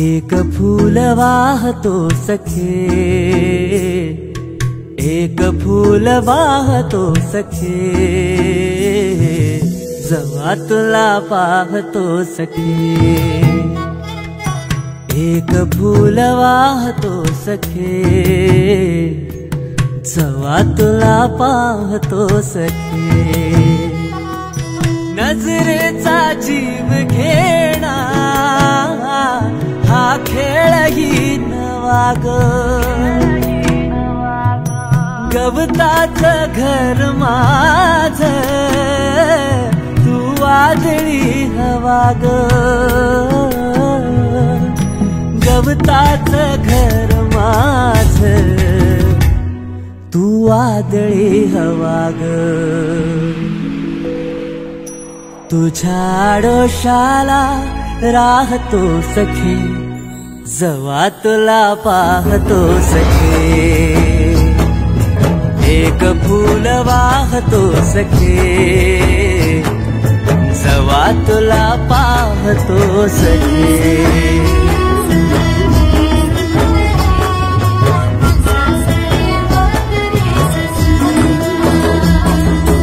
एक फूल वाहतो सखे, एक फूल वाहतो सखे, जवा तुला पाहतो सखे। एक फूल वाहतो सखे, जवा तुला पाहतो सखे। नजरेचा जीव घेणा हा खेळही नवा ग, गवताचं घर माझं तू वादळी हवा ग, गवताचं घर माझं तू वादळी हवा ग। तुझ्या आडोशाला राहतो सखे, जवा तुला पाहतो सखे। एक फूल वाहतो सखे, जवा तुला पाहतो सखे।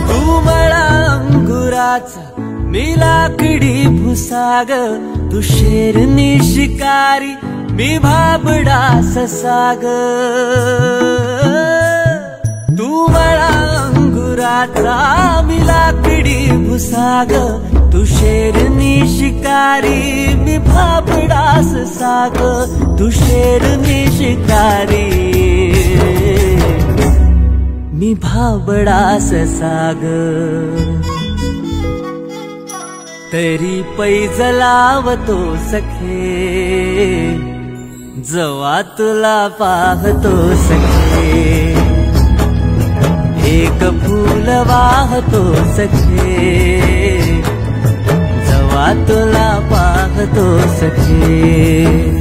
तू मला अंगुराचा मी लाकडी भुसाग, तू शेरनी शिकारी मी भाबडा ससाग। तू मला अंगुराचा मी लाकडी भुसाग, तू शेरनी शिकारी मी भाबडा ससाग। तू शेरनी शिकारी मी भाबडा ससाग। तरी पैज लावतो सखे, जवा तुला पाहतो सखे। एक फूल वाहतो सखे, जवा तुला पाहतो सखे।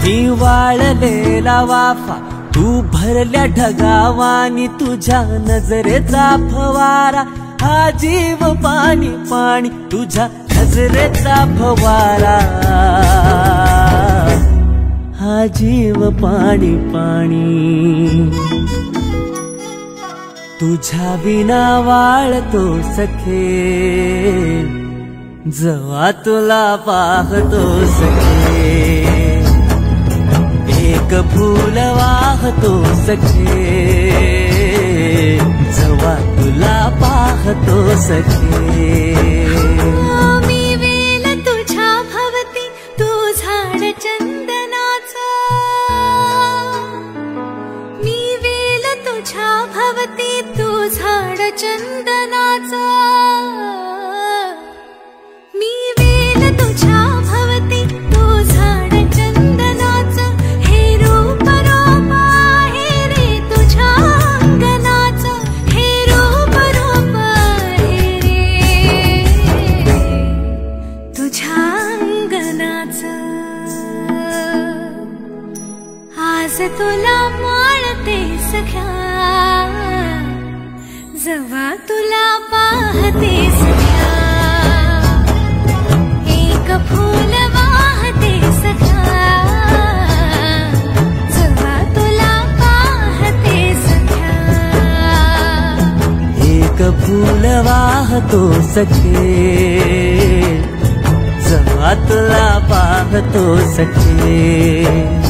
मी वाळलेला वाफा तू भरल्या ढगावानी, तुझ्या नजरेचा फवारा हा जीव पाणी पाणी, तुझ्या नजरेचा फवारा हा जीव पाणी पाणी। तुझ्या विना वाळतो सखे, जवा तुला पाहतो सखे। एक फूल वाहतो सखे, जवा तुला पाहतो सखे। मी वेल तुझ्या भवती तू झाड चंदनाचा, मी वेल तुझ्या भवती तू झाड चंदनाचा। मी वेल तुझ्या भवती तू झाड चंदनाचा, हे रूप रूप आहे रे तुझ्या अंगणाचं, हे रूप रूप आहे रे तुझ्या अंगणाचं। आज तुला माळते सख्या, जवा तुला पाहते सख्या। एक फूल वाहते पाहतो सखे, जेव्हा तुला पाहतो सखे.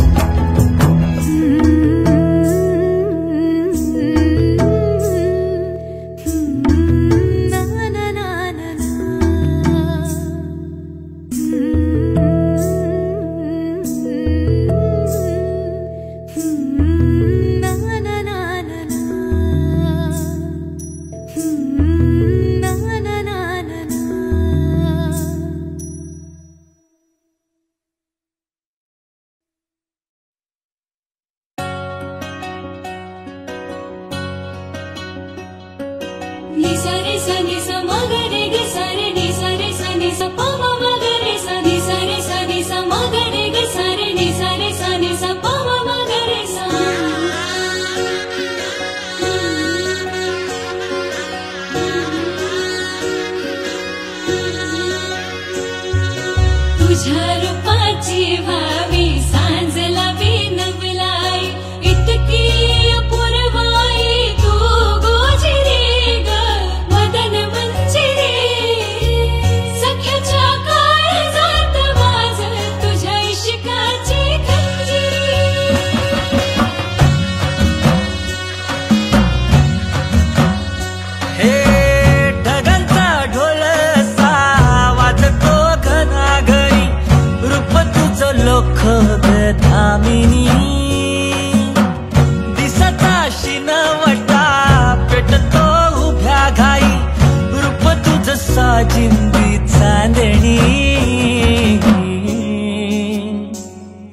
जिंदी चांदणी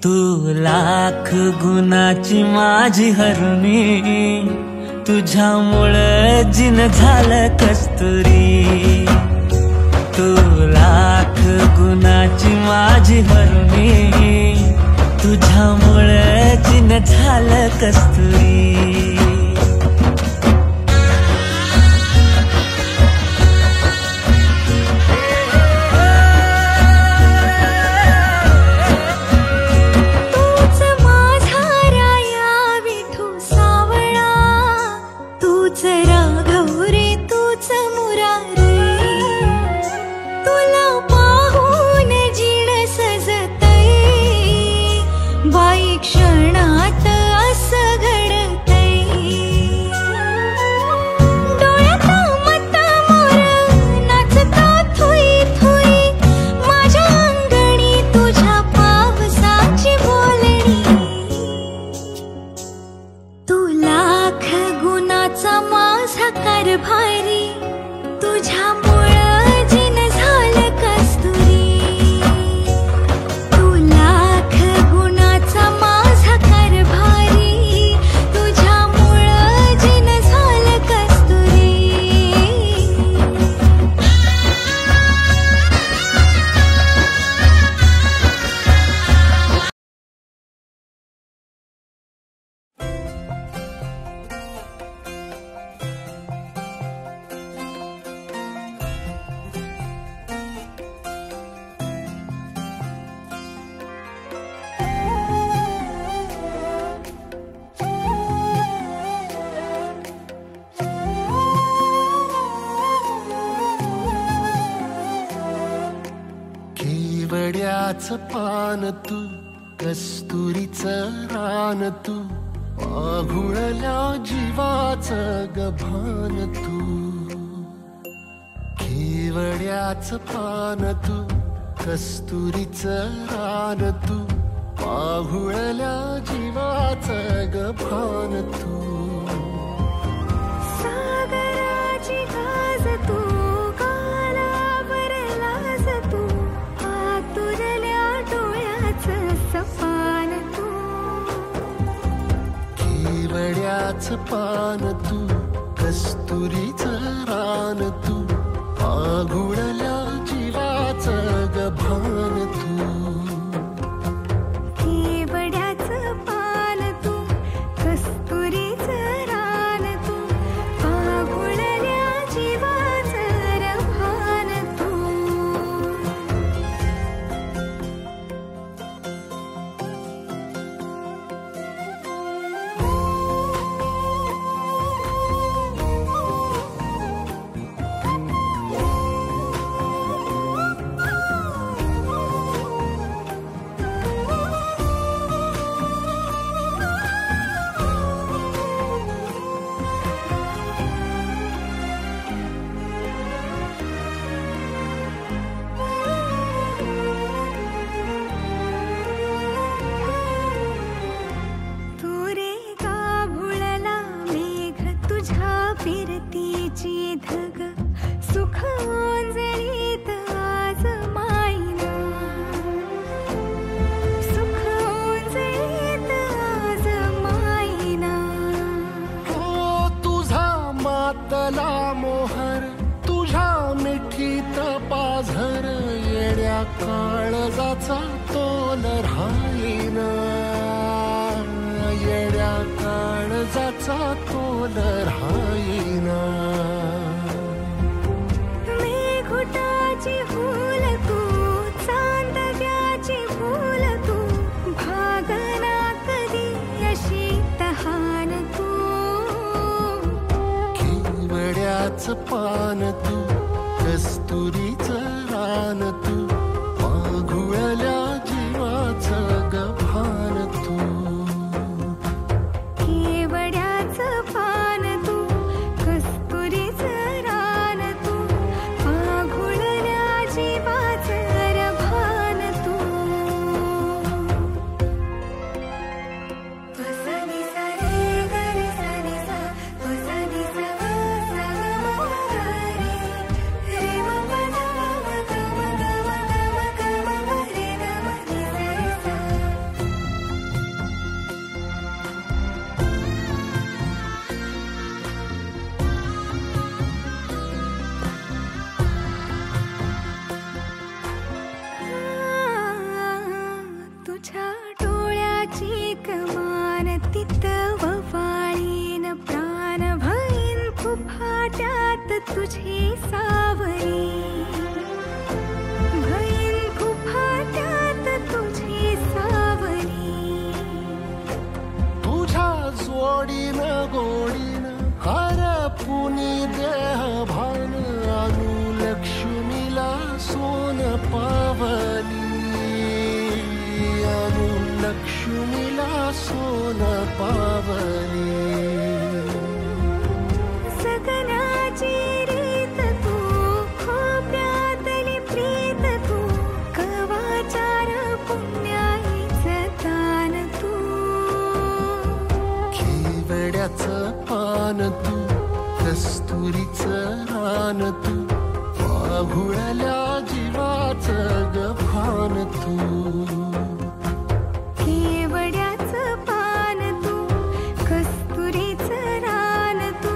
तू लाख गुणाची माझी हरुणी, तुझ्यामुळं जिन झालं कस्तुरी. तू लाख गुणाची माझी हरुणी, तुझ्यामुळं जिन झालं कस्तुरी. केवड्याचं पान तू, कस्तुरीचं रान तू, पाघुळल्या जीवाचं गभान तू. केवड्याचं पान तू, कस्तुरीचं रान तू, पाघुळल्या जीवाचं गभान तू. सागराची गाज तू, केवड्याचं पान तू, कस्तुरीचं रान तू, पाघुळल्या जीवाचं गभान तू. केवड्याचं पान तू, कस्तुरीचं रान तू, पाघुळल्या जीवाचं गभान तू. काळजाचा तोल राहीना, येड्या काळजाचा तोल राहीना. मेघुटाची फूल तू, चांदव्याची फूल तू, भागना कधी अशी तहान तू. केवड्याचं पान तू, कस्तुरीचं रान तू, पाघुळल्या जीवाचं गभान तू. केवड्याचं पान तू, कस्तुरीचं रान तू, पाघुळल्या जीवाचं रभान तू. वसनी सरे गरे सनी सा, वसनी सा ग सा ग म ग रे, रे म प ध म ग म ग म ग म ग म म रे ग म नि रे सा. तुझ्या डोळ्याची कमान तिथं ववाळीन, प्राण भईन फुफाट्यात तुझी सावरी, भईन फुफाट्यात तुझी सावरी. तुझ्या जोडीनं गोडीनं हरपुनी देह भान, आणू लक्ष्मीला सोन पावली, आणू लक्ष्मीला सोन पावली. सगनाची रीत तू, खोप्यातली प्रीत तू, कवाचार पुण्याईचं दान तू. केवड्याचं पान तू, कस्तुरीचं रान तू, पाघुळल्या जीवाचं गभान तू. केवड्याचं पान तू, कस्तुरीचं रान तू,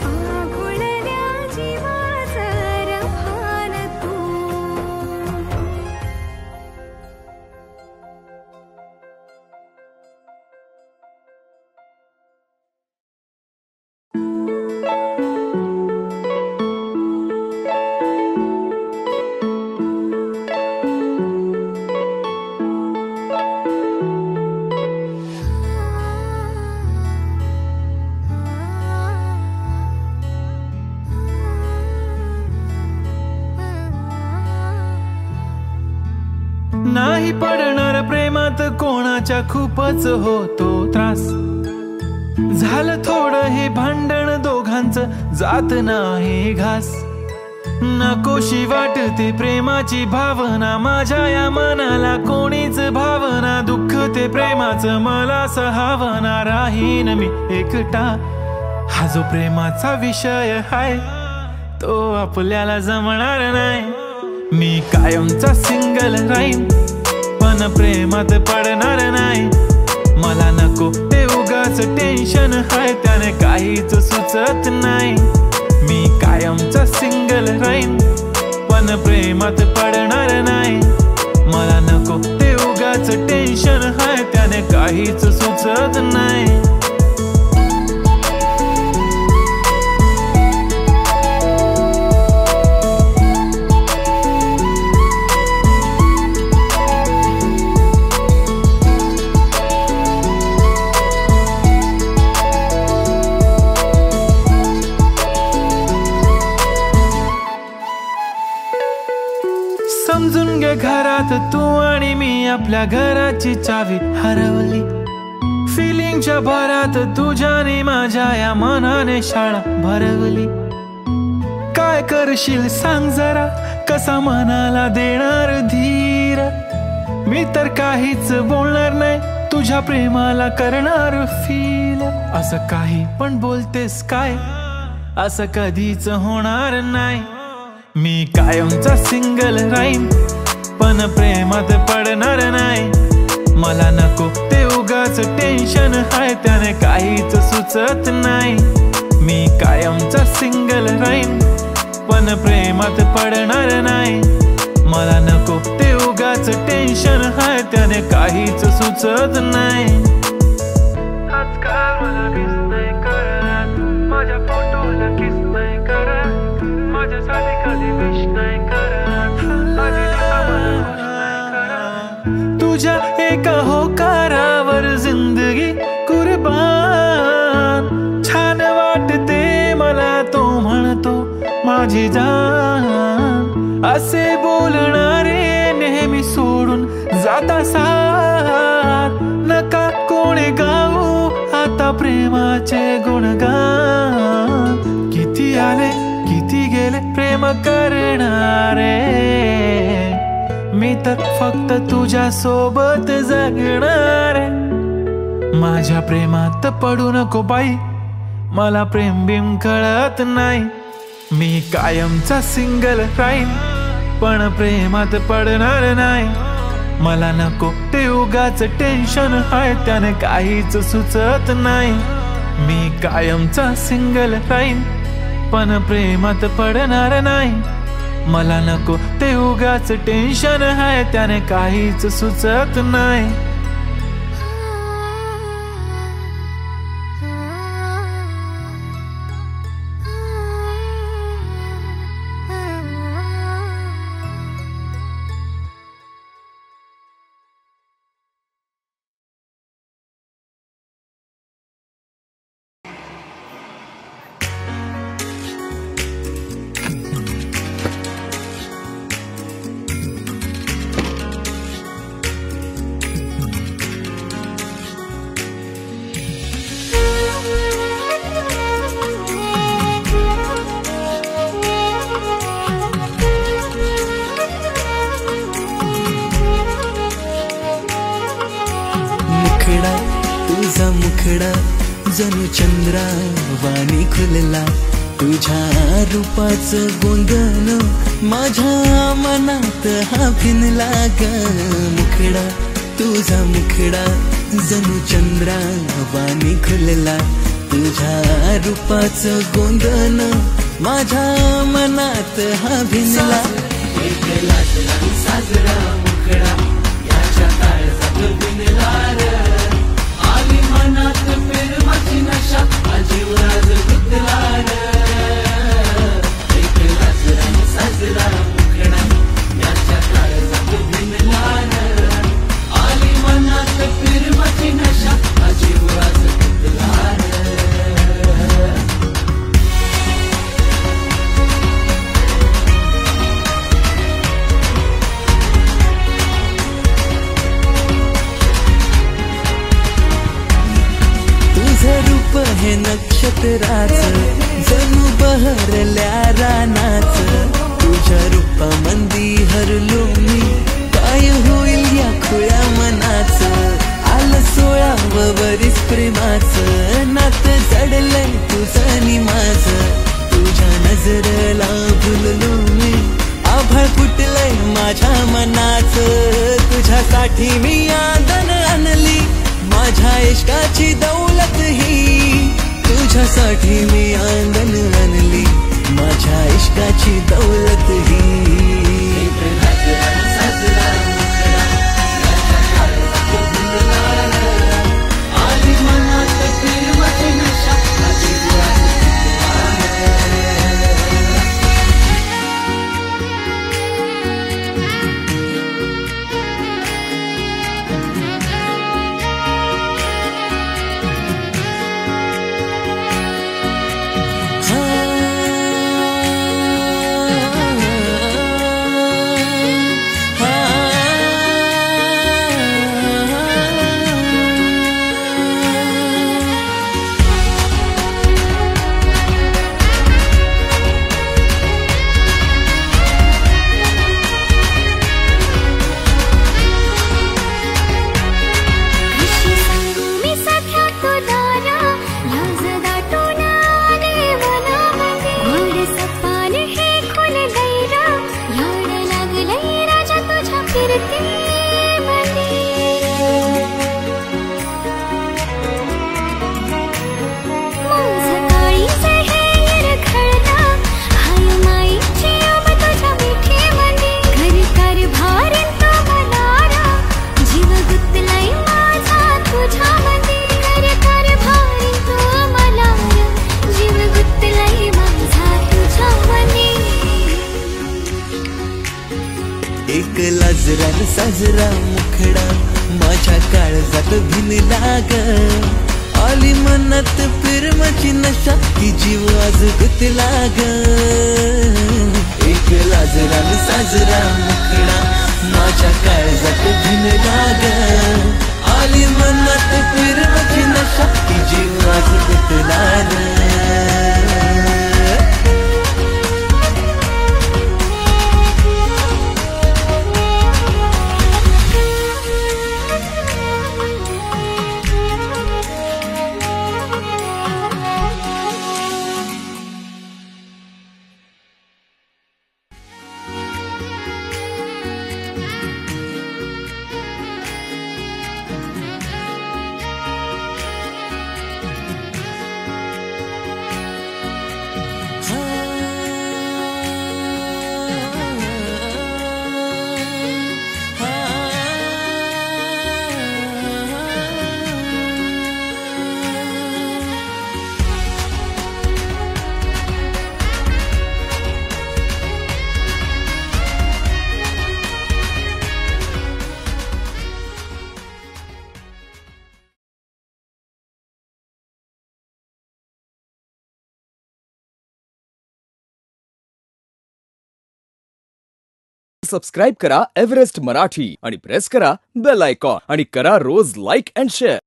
पाघुळल्या जीवाचं रभान तू. नाही पडणार प्रेमात कोणाच्या खूपच होतो त्रास. झालं थोडं हे भांडण दोघांचं, जात नाही घास. नकोशी वाटते प्रेमाची भावना, माझ्या या मनाला कोणीच भावना. दुःख ते प्रेमाचं मला सहावना, राहीन मी एकटा. हा जो प्रेमाचा विषय हाय तो आपल्याला जमणार नाही. मी कायमचा सिंगल राहीन, पण प्रेमात पडणार नाही. मला नको ते उगाच टेन्शन हाय, त्याने काहीच सुचत नाही. मी कायमचा सिंगल राहीन, पण प्रेमात पडणार नाही. मला नको ते उगाच टेन्शन हाय, त्याने काहीच सुचत नाही. समजून घे घरात तू आणि मी, आपल्या घराची चावी हरवली. फिलिंगच्या भरात तुझ्याने माझ्या या मनाने शाळा भरवली. काय करशील सांग जरा, कसा मनाला देणार धीर. मी तर काहीच बोलणार नाही, तुझ्या प्रेमाला करणार फील. असं काही पण बोलतेस काय, असं कधीच होणार नाही. मी कायमचा सिंगल राहीन, पण प्रेमात पडणार नाही. मला नको ते उगाच टेन्शन हाय, त्याने काहीच सुचत नाही. मी कायमचा सिंगल राहीन, पण प्रेमात पडणार नाही. मला नको ते त्याने काहीच सुचत नाही. आजकाल मला किस नाही करत, माझ्या फोटोला किस नाही करत, माझ्यासाठी कधी विश नाही करत, आधी मला खुश नाही करत. तुझ्या एका होकारावर जिंदगी कुर्बान. छान वाटते मला तो म्हणतो माझी जान. असे बोलणारे नेहमी सोडून जाता साथ. नका कोणी गाऊ आता प्रेमाचे गुणगान. किती आले किती गेले प्रेम करणारे, मी तर फक्त तुझ्या सोबत जगणारे. माझ्या प्रेमात पडू नको बाई, मला प्रेम बिम कळत नाही. मी कायमचा सिंगल राहील पण प्रेमात पडणार नाही. मला नको ते उगाच टेन्शन आहे, त्याने काहीच सुचत नाही. मी कायमचा सिंगल राहील पण प्रेमात पडणार नाही. मला नको ते उगाच टेन्शन आहे, त्याने काहीच सुचत नाही. तुझा मुखडा जणू चंद्रा वाणी खुलला. तुझ्या रूपाचं गोंधन माझ्या मनात हा भिनला ग. मुखडा तुझा मुखडा जणू चंद्रा वाणी खुलला. तुझ्या रूपाचं गोंधन माझ्या मनात हा भिनला. साजरा मुखडा याच्या काळजात भिनला रे. आली मनात प्रेमाची नशा, जीव राज गुंतला रे. साजरा मुखडा याच्या काळजात भिनला रे. आली मनात प्रेमाची नशा, जीव राज गुंतला रे. रूप हे नक्षत्राचं जणू बहरल्या रानाच. तुझ्या रूपामंदी हरलो मी, काय होईल या खुळ्या मनाचं. आलं 16 वरीस प्रेमाचं नात जडलंय तुझं नि माझं. तुझ्या नजरेला भुललो मी, आभाळ फुटलंय माझ्या मनाचं. तुझ्यासाठी मी आदन आणली, माझ्या इश्काची दौलत ही. तुझ्यासाठी मी आंगण आणली, माझ्या इश्काची दौलत ही. आली मनात प्रेमाची नशा, जीव एक लाजरान साजरा मुखडा माझ्या काळजात भिनला ग आली मनात प्रेमाची नशा की जीव आज गुंतला ग एक लाजरान साजरा मुखडा माझ्या काळजात भिनला ग आली मनात प्रेमाची नशा की जीव आज गुंतला ग सबस्क्राइब करा एव्हरेस्ट मराठी आणि प्रेस करा बेल आयकॉन आणि करा रोज लाईक अँड शेअर.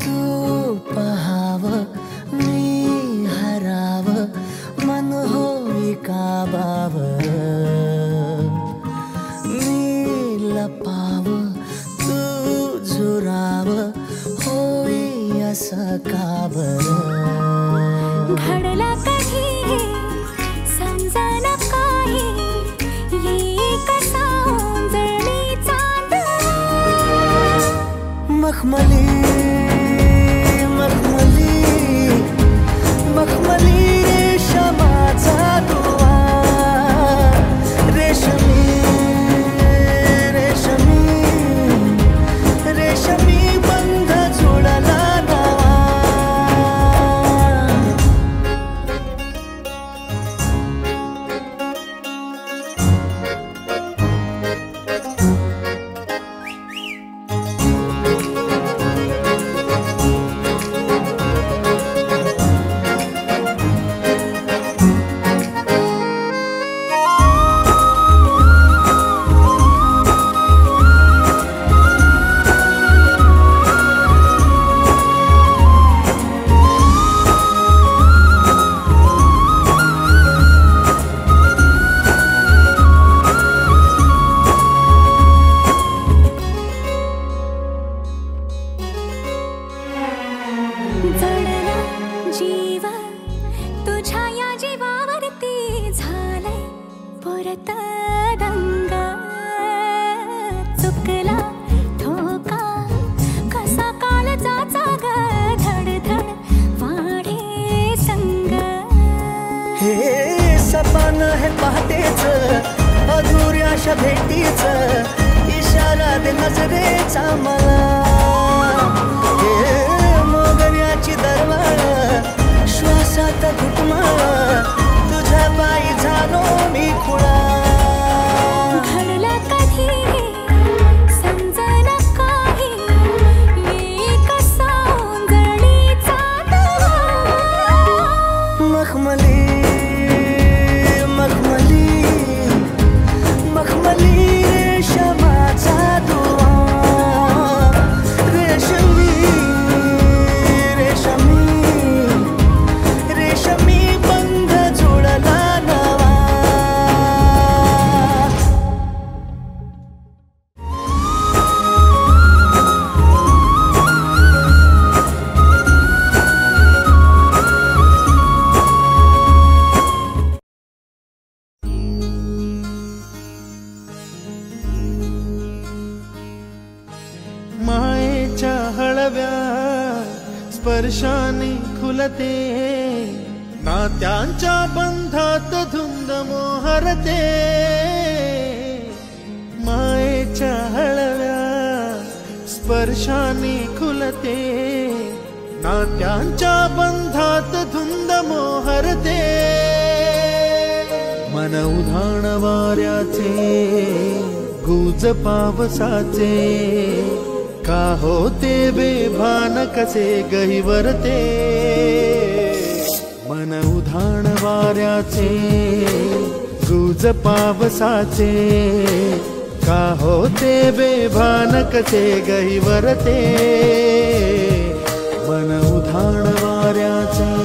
तू पहावं मी हरावं मन होई काबावं मी लपावं तू झुरावं होई असं का बरं घडला कधी समजना काही ये कसा उंजळी चांद मखमली मखमली मखमली रेशमाचा दुवा रेशमी रेशमी रेशमी बंध जोडला नवा जडला जीव तुझ्या या जीवावरती झालंय परत दंग चुकला ठोका कसा काळजाचा ग धडधड वाढे संग हे सपन है पहाटेच अधुऱ्याशा भेटीच इशारा दे नजरेचा मला हे मोगऱ्याची दरवाळ श्वासात घुटमाळ तुझ्या पायी झालो मी खुळा घडला कधी समजना काही ये कसा उंजळीचा मखमली मखमली मखमली रेशमाचा दुवा रेशमी रेशमी रेशमी बंध जोडला नवा मायेच्या हळव्या स्पर्शाने खुलते नात्यांच्या बंधात धुंद मोहरते, मायेच्या हळव्या स्पर्शाने खुलते. नात्यांच्या बंधात धुंद मोहरते, मन उधाण वाऱ्याचे गुज पावसाचे, का होते बेभान कसे गहिवरते. मन उधाण वाऱ्याचे गुज पावसाचे, का होते बेभान कसे गहिवरते. मन उधाण वाऱ्याचे.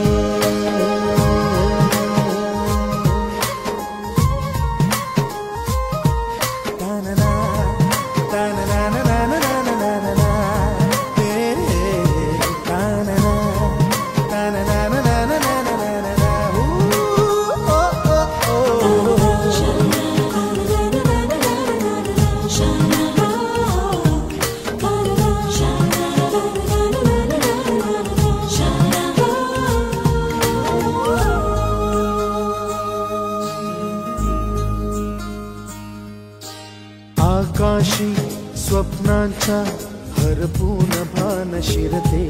आकाशी स्वप्नांच्या हरपून भान शिरते,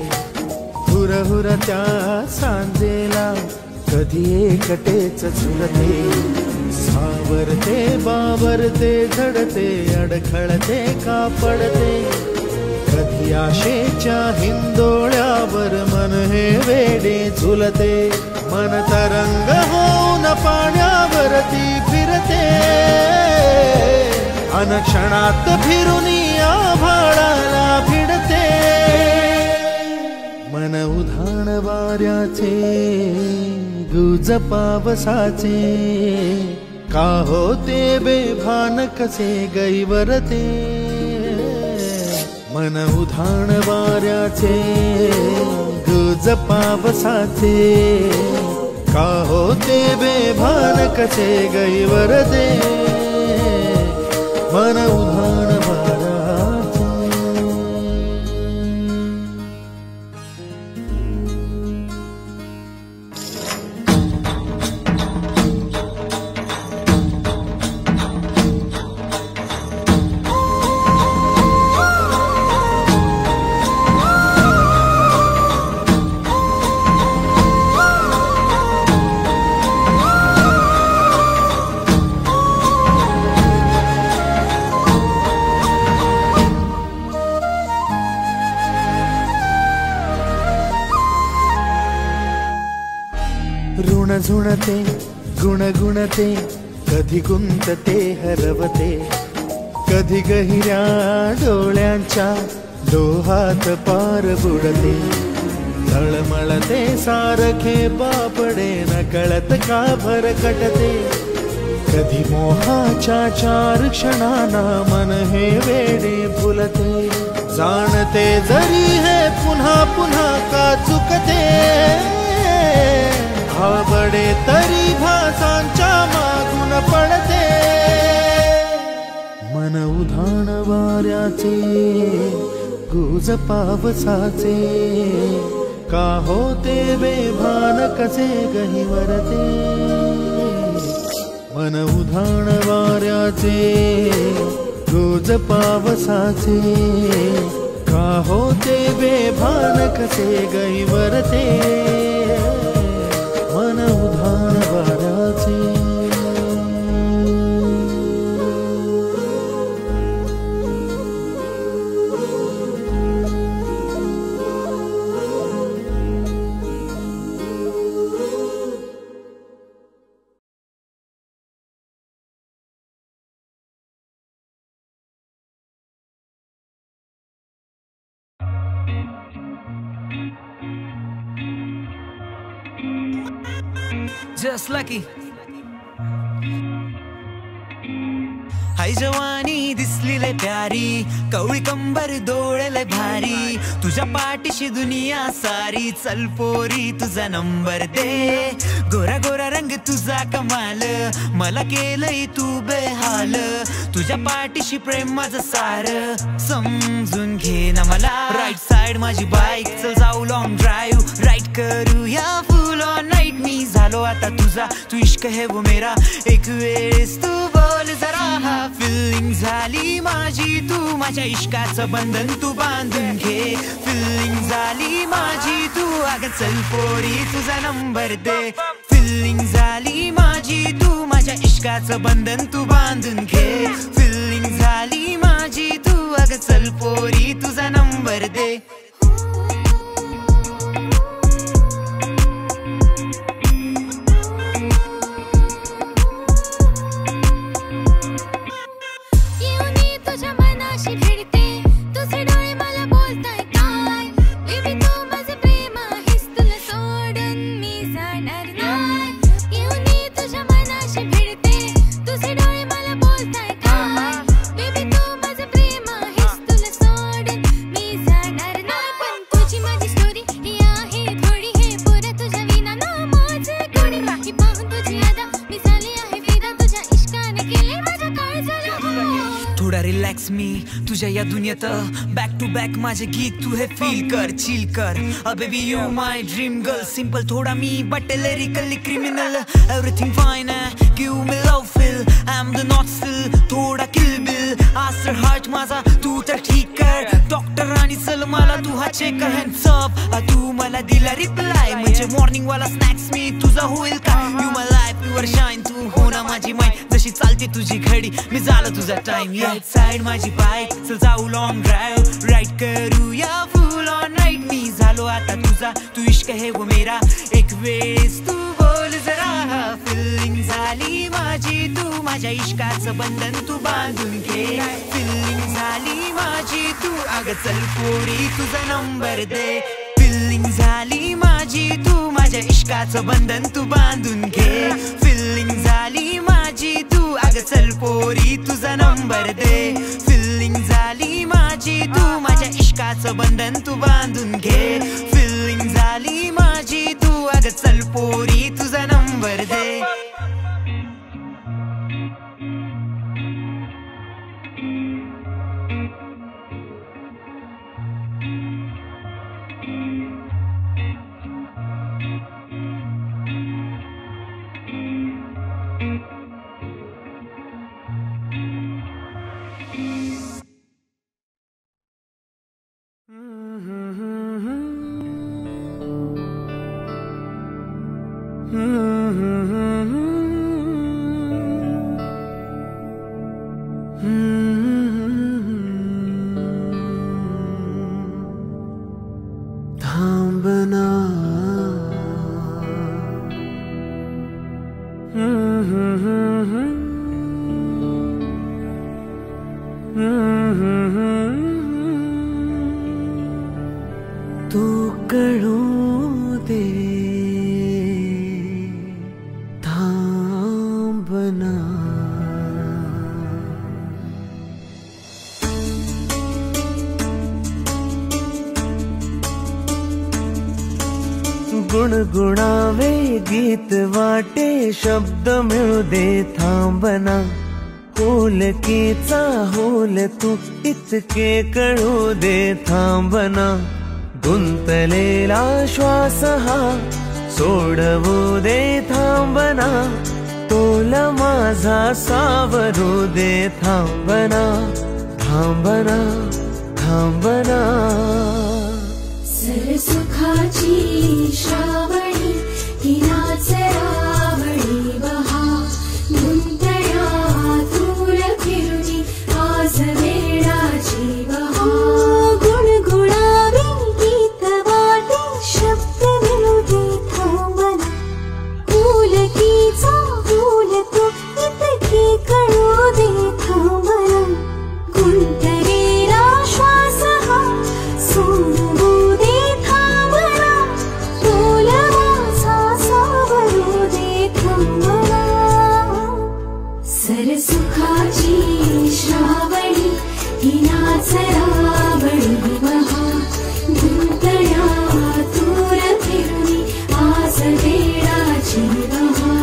हुरहुर त्या सांजेला कधी एकटेच झुलते. सावरते बावरते झडते, अडखळते का पडते, कधी आशेच्या हिंदोळ्यावर मन हे वेडे झुलते. मन तरंग होऊन पाण्यावरती फिरते, अनक्षणात फिरून आभाळाला भिडते. मन उधाण वाऱ्याचे गुज पावसाचे, का होते बेभान कसे गैवरते. मन उधाण वाऱ्याचे गुज पावसाचे, का होते बेभान कसे गैवरते. मन उधाण वाऱ्याचे. ऋण झुणते गुणगुणते, कधी गुंतते हरवते, कधी गहिऱ्या डोळ्यांच्या डोहात पार बुडते. तळमळते सारखे बापडे, नकळत का भरकटते, कधी मोहाच्या चार क्षणांना मन हे वेडे फुलते. जाणते जरी हे पुन्हा पुन्हा का चुकते, आवडे तरी भासांच्या मागून पडते. मन उधाण वाऱ्याचे गुज पावसाचे, का होते बेभान कसे गहिवरते. मन उधाण वाऱ्याचे गुज पावसाचे, का होते बेभान कसे गहिवरते. मन उधाण वाऱ्याचे. Just lucky. हाय जवानी दिसली लय प्यारी, कवळी कंबर डोळ्याला भारी, तुझ्या पाठीशी दुनिया सारी. चल पोरी तुझा नंबर दे, गोरा गोरा रंग तुझा कमाल, मला केलंय तू बेहाल. तुझ्या पाठीशी प्रेम माझं सार, समजून घे ना मला. राईट साइड माझी बाईक, चल जाऊ लॉंग ड्राईव्ह, राईड करूया फुल ऑन नाईट. मी झालो आता तुझा, तू इश्क है वो मेरा, एक वेळेस तू बोल जरा. फिलिंग झाली माझी, तू माझ्या इश्काचं बंधन तू बांधून घे. फिलिंग झाली माझी तू, अगं चल पोरी तुझा नंबर दे. फिलिंग झाली माझी तू, माझ्या इश्काचं बंधन तू बांधून घे. फिलिंग झाली माझी तू, अगं चल पोरी तुझा नंबर दे. थोडा रिलॅक्स मी तुझ्या या दुनियेत, बॅक टू बॅक माझे गीत तू हे फील कर, चिल कर. Baby you my dream girl, simple थोडा मी but lyrically criminal. Everything fine आहे, give me love feel, I am the not still, थोडा किल बिल. आज तर हार्ट माझा तू तर ठीक कर. डॉक्टर आणि चल मला तू हा चेक हँड्स अप. तू मला दिला रिप्लाय, म्हणजे मॉर्निंग वाला स्नॅक्स मी तुझा होईल का. You my life your shine, तू हो ना माझी माईन. जशी चालते तुझी घडी मी झालं तुझा टाइम. राईट साइड माझी बाईक, चल जाऊ लॉंग ड्राईव्ह, राईड करूया फुल ऑन नाईट. मी झालो आता तुझा, तू इश्क है वो मेरा, एक वेळेस तू बोल जरा. फिलिंग झाली माझी तू, माझ्या इश्काचं बंधन तू बांधून घे. फिलिंग झाली माझी तू, अगं चल पोरी तुझा नंबर दे. फिलिंग झाली माझी तू, माझ्या इश्काचं बंधन तू बांधून घे. फिलिंग झाली माझी तू, अगं चल पोरी तुझा नंबर दे. फिलिंग झाली माझी तू, माझ्या इश्काचं बंधन तू बांधून घे. फिलिंग झाली माझी तू, अगं चल पोरी तुझा नंबर दे. थांबना तू कळू दे, थांबना. गुणगुणावे गीत वाटे, शब्द मिळू दे, थांबना. होलकीचा होल तू इतके कळू दे, थांबना. गुंतलेला श्वास हा सोडवू दे, थांबना. तोल माझा सावरू दे, थांबना. थांबना, थांबना. सरसुखाची श्रावणी ही नाच रावणी बहा. गुंतळ्या दूर फिरुनी आज वेळाची बहा. गुणगुणावे गीत वाटे, शब्द मिळू दे, थांबना. फुलकीचा फूल तू इतके कळू दे, थांबना. गुंतलेला श्वास हा सोडवू दे, थांबना. तोल माझा सावरू दे, थांबना. सरसुखाची श्रावणी ही नाच रावणी बहा. गुंतळ्या दूर फिरुनी आज वेळाची बहा.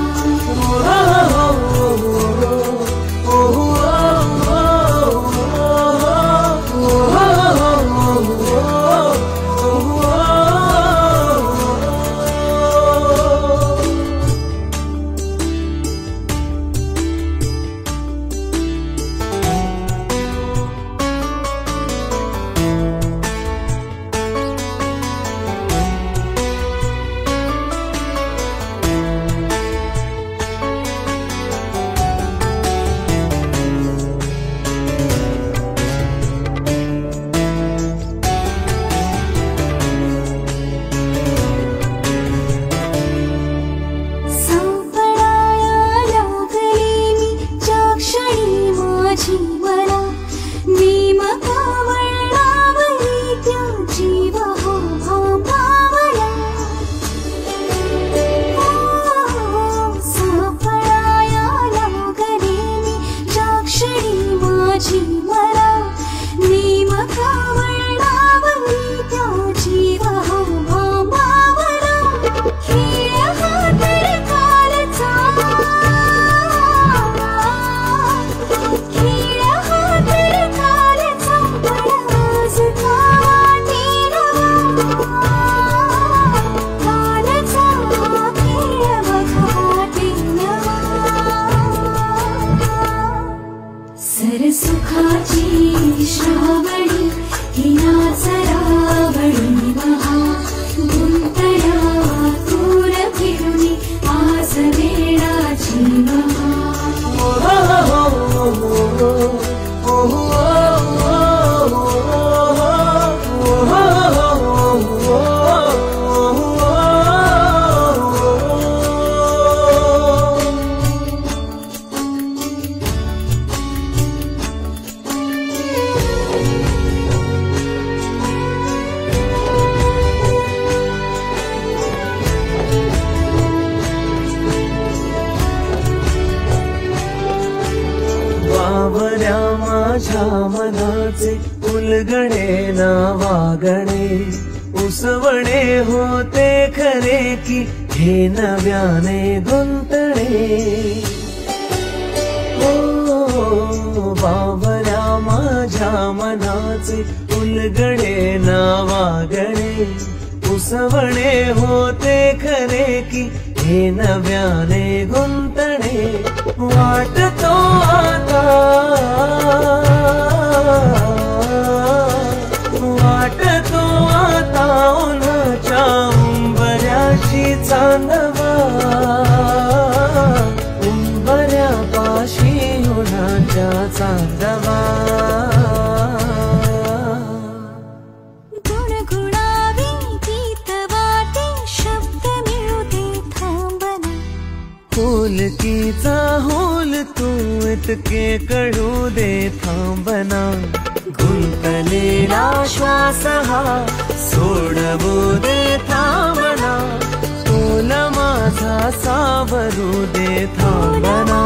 सुखाची श्रावणी ही नाच रावणी महा गुंतल्या दूर फिरुनी आज वेळाची महा बावऱ्या माझ्या मनाचे उलगडे ना वागणे उसवणे होते खरे की हे नव्याने गुंतणे ओ बावऱ्या माझ्या मनाचे उलगडे ना वागणे उसवणे होते खरे की हे नव्याने गुंतणे वाटतो आता वाटतो आता उन्हाच्या उंबऱ्याची चांदवा उंबऱ्यापाशी उन्हाच्या चांदवा होलकीचा होल तू इतके कळू दे थांबना गुंतलेला श्वास हा सोडवू दे थांबना तोल माझा सावरू दे थांबना